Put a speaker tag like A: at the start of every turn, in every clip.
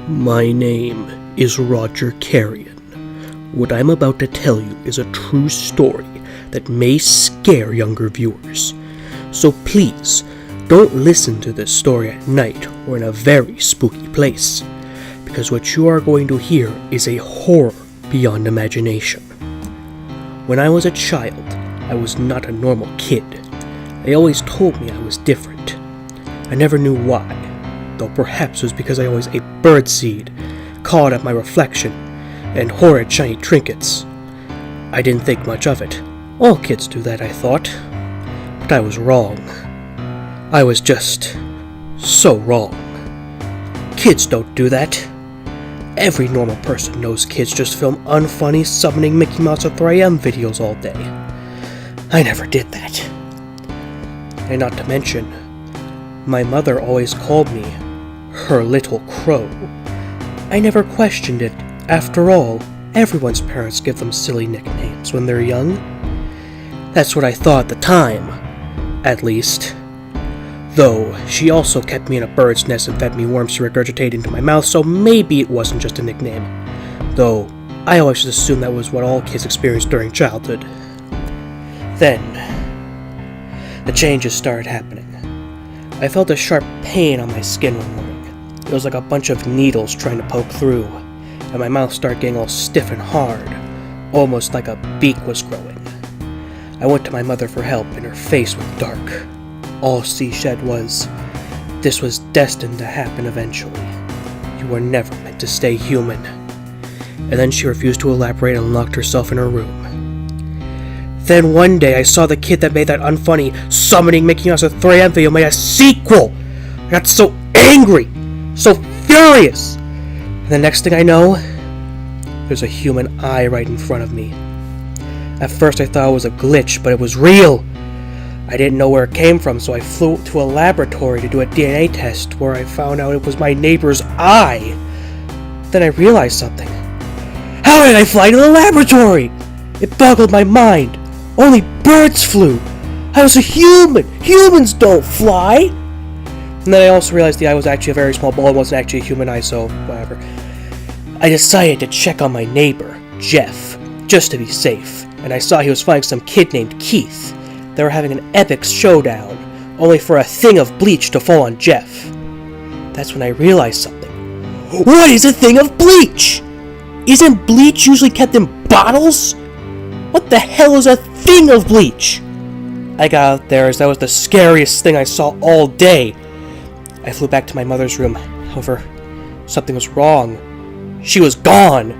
A: My name is Roger Carrion. What I'm about to tell you is a true story that may scare younger viewers. So please, don't listen to this story at night or in a very spooky place, because what you are going to hear is a horror beyond imagination. When I was a child, I was not a normal kid. They always told me I was different. I never knew why, though perhaps it was because I always ate birdseed, cawed at my reflection, and horrid shiny trinkets. I didn't think much of it. All kids do that, I thought. But I was wrong. I was just so wrong. Kids don't do that. Every normal person knows kids just film unfunny summoning Mickey Mouse or 3M videos all day. I never did that. And not to mention, my mother always called me her little crow. I never questioned it. After all, everyone's parents give them silly nicknames when they're young. That's what I thought at the time, at least. Though, she also kept me in a bird's nest and fed me worms to regurgitate into my mouth, so maybe it wasn't just a nickname. Though, I always just assumed that was what all kids experienced during childhood. Then, the changes started happening. I felt a sharp pain on my skin one morning. It was like a bunch of needles trying to poke through, and my mouth started getting all stiff and hard, almost like a beak was growing. I went to my mother for help, and her face went dark. All she said was, "This was destined to happen eventually. You were never meant to stay human." And then she refused to elaborate and locked herself in her room. Then one day I saw the kid that made that unfunny summoning Mickey Mouse with 3M video made a sequel. I got so angry, so furious. And the next thing I know, there's a human eye right in front of me. At first I thought it was a glitch, but it was real. I didn't know where it came from, so I flew to a laboratory to do a DNA test where I found out it was my neighbor's eye. Then I realized something. How did I fly to the laboratory? It boggled my mind. Only birds flew. I was a human. Humans don't fly. And then I also realized the eye was actually a very small ball and wasn't actually a human eye, so whatever. I decided to check on my neighbor, Jeff, just to be safe, and I saw he was fighting some kid named Keith. They were having an epic showdown, only for a thing of bleach to fall on Jeff. That's when I realized something. What is a thing of bleach? Isn't bleach usually kept in bottles? What the hell is a thing of bleach? I got out there as that was the scariest thing I saw all day. I flew back to my mother's room. However, something was wrong. She was gone.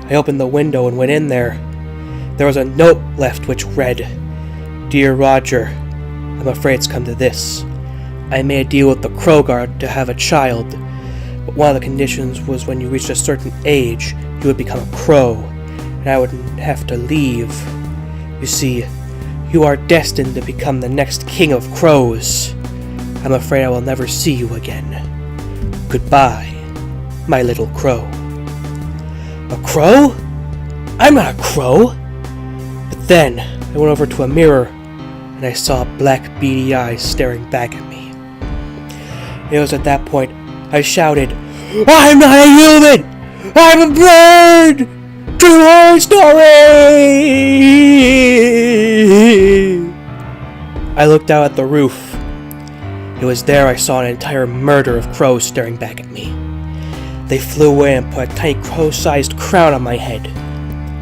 A: I opened the window and went in there. There was a note left which read, "Dear Roger, I'm afraid it's come to this. I made a deal with the Crow Guard to have a child, but one of the conditions was when you reached a certain age, you would become a crow, and I would have to leave. You see, you are destined to become the next king of crows. I'm afraid I will never see you again. Goodbye, my little crow." A crow? I'm not a crow. But then, I went over to a mirror, and I saw black beady eyes staring back at me. It was at that point I shouted, "I'm not a human! I'm a bird! True horror story!" I looked out at the roof. It was there I saw an entire murder of crows staring back at me. They flew away and put a tiny crow-sized crown on my head.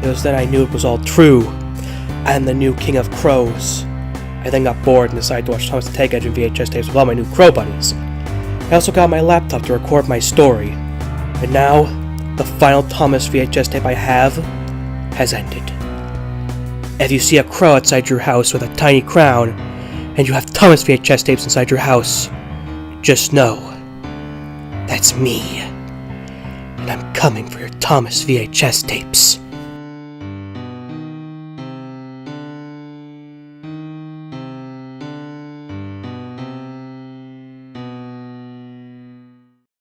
A: It was then I knew it was all true. I am the new king of crows. I then got bored and decided to watch Thomas the Tank Engine VHS tapes with all my new crow buddies. I also got my laptop to record my story. And now, the final Thomas VHS tape I have has ended. If you see a crow outside your house with a tiny crown, and you have Thomas VHS tapes inside your house, just know, that's me. And I'm coming for your Thomas VHS tapes.